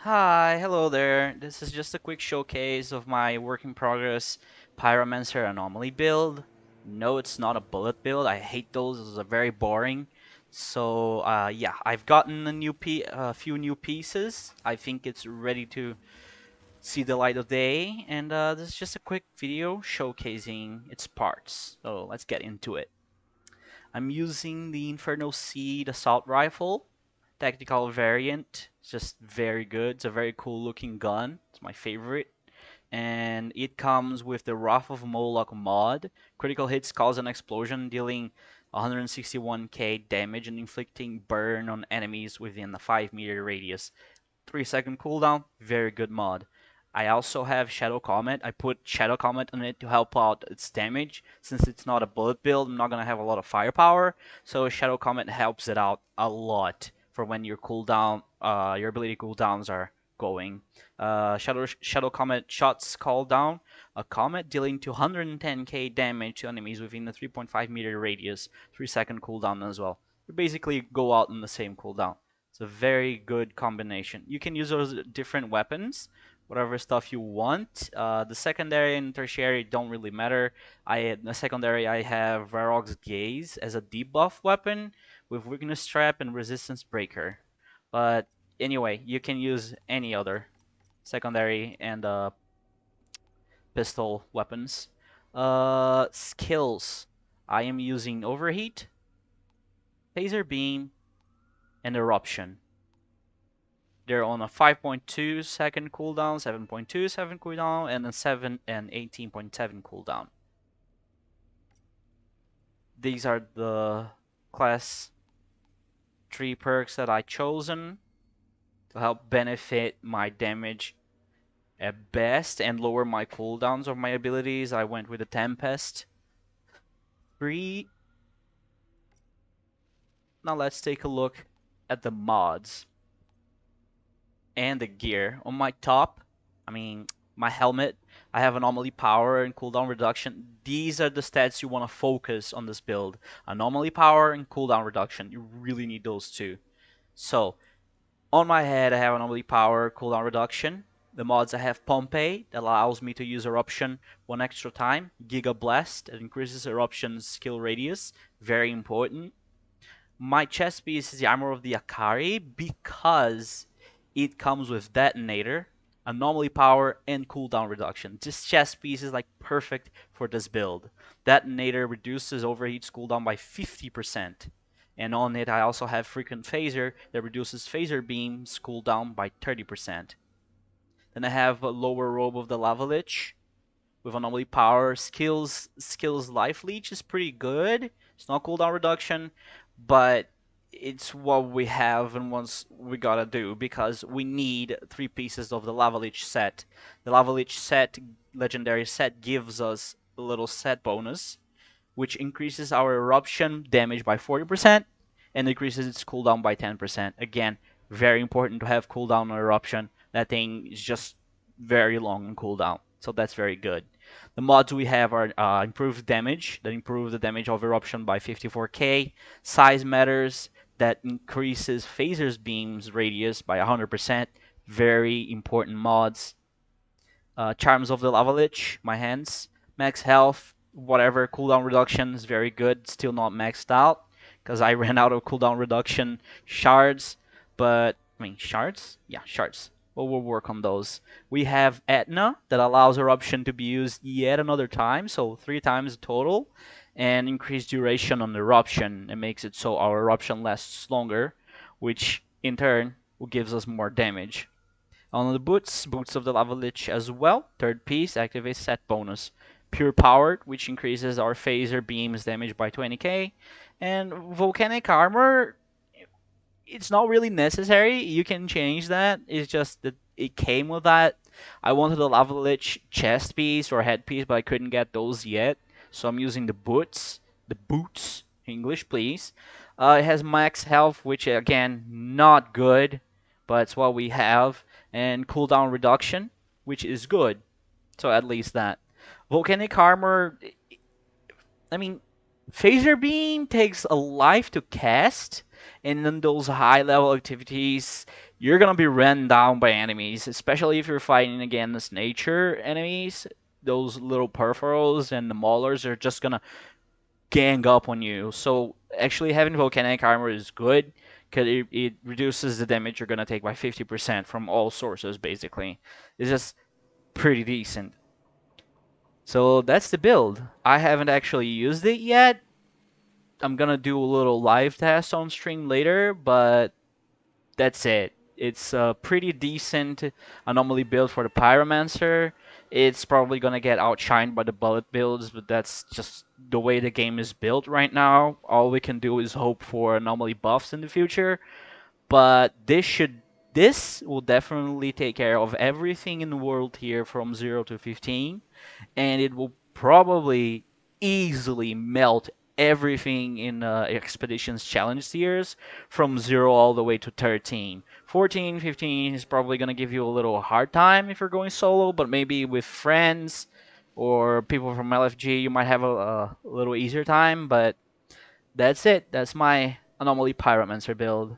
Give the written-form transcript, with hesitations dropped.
Hi, hello there. This is just a quick showcase of my work in progress Pyromancer Anomaly build. No, it's not a bullet build. I hate those. Those are very boring. So, yeah, I've gotten a few new pieces. I think it's ready to see the light of day, and this is just a quick video showcasing its parts. So, let's get into it. I'm using the Inferno Seed Assault Rifle tactical variant. It's just very good. It's a very cool looking gun. It's my favorite. And it comes with the Wrath of Moloch mod. Critical hits cause an explosion, dealing 161k damage and inflicting burn on enemies within a 5-meter radius. 3-second cooldown, very good mod. I also have Shadow Comet. I put Shadow Comet on it to help out its damage. Since it's not a bullet build, I'm not going to have a lot of firepower. So Shadow Comet helps it out a lot for when your your ability cooldowns are going. Shadow Comet shots call down a comet dealing 210k damage to enemies within a 3.5-meter radius. 3-second cooldown as well. You basically go out on the same cooldown. It's a very good combination. You can use those different weapons, whatever stuff you want. The secondary and tertiary don't really matter. The secondary I have Varrock's Gaze as a debuff weapon with weakness trap and resistance breaker. But anyway, you can use any other secondary and pistol weapons. Skills. I am using overheat, phaser beam, and eruption. They're on a 5.2 second cooldown, 7.2 second cooldown, and a 7 and 18.7 cooldown. These are the class 3 perks that I chosen to help benefit my damage at best and lower my cooldowns of my abilities. I went with the Tempest 3. Now let's take a look at the mods and the gear. On my top, I mean, my helmet, I have Anomaly power and cooldown reduction. These are the stats you want to focus on this build. Anomaly power and cooldown reduction. You really need those two. So, on my head, I have Anomaly power, cooldown reduction. The mods I have Pompeii, that allows me to use Eruption one extra time. Giga Blast, that increases Eruption's skill radius. Very important. My chest piece is the Armor of the Akari because it comes with Detonator, Anomaly Power, and cooldown reduction. This chest piece is like perfect for this build. Detonator reduces Overheat's cooldown by 50%. And on it I also have Frequent Phaser that reduces Phaser Beam's cooldown by 30%. Then I have a Lower Robe of the Lava Lich with Anomaly Power. Skills Life Leech is pretty good. It's not cooldown reduction, but it's what we have and once we gotta do because we need 3 pieces of the Lava Leech set. The Lava Leech set, legendary set, gives us a little set bonus, which increases our eruption damage by 40% and increases its cooldown by 10%. Again, very important to have cooldown on eruption. That thing is just very long on cooldown, so that's very good. The mods we have are improved damage, that improve the damage of eruption by 54k. Size matters, that increases phasers beams radius by 100%. Very important mods. Charms of the Lava Lich, my hands. Max health, whatever, cooldown reduction is very good. Still not maxed out because I ran out of cooldown reduction shards. But, I mean, shards? Yeah, shards. Well, we'll work on those. We have Etna that allows eruption to be used yet another time, so 3 times total, and increased duration on eruption. It makes it so our eruption lasts longer, which in turn gives us more damage. On the boots of the Lava Lich as well. Third piece activates set bonus. Pure Powered, which increases our phaser beams damage by 20k. And Volcanic Armor, it's not really necessary. You can change that. It's just that it came with that. I wanted a Lava Lich chest piece or head piece, but I couldn't get those yet. So I'm using the boots. The boots. English, please. It has max health, which again, not good, but it's what we have. And cooldown reduction, which is good. So at least that. Volcanic Armor, I mean, Phaser Beam takes a life to cast, and in those high level activities, you're gonna be run down by enemies, especially if you're fighting against nature enemies. Those little perforals and the maulers are just gonna gang up on you. So actually having volcanic armor is good because it reduces the damage you're gonna take by 50% from all sources. Basically, it's just pretty decent. So that's the build. I haven't actually used it yet. I'm gonna do a little live test on stream later, but that's it. It's a pretty decent anomaly build for the Pyromancer. It's probably gonna get outshined by the bullet builds, but that's just the way the game is built right now. All we can do is hope for anomaly buffs in the future. But this will definitely take care of everything in the world here from 0 to 15, and it will probably easily melt everything in Expeditions Challenge tiers from 0 all the way to 13. 14, 15 is probably going to give you a little hard time if you're going solo, but maybe with friends or people from LFG, you might have a little easier time, but that's it. That's my Anomaly Pyromancer build.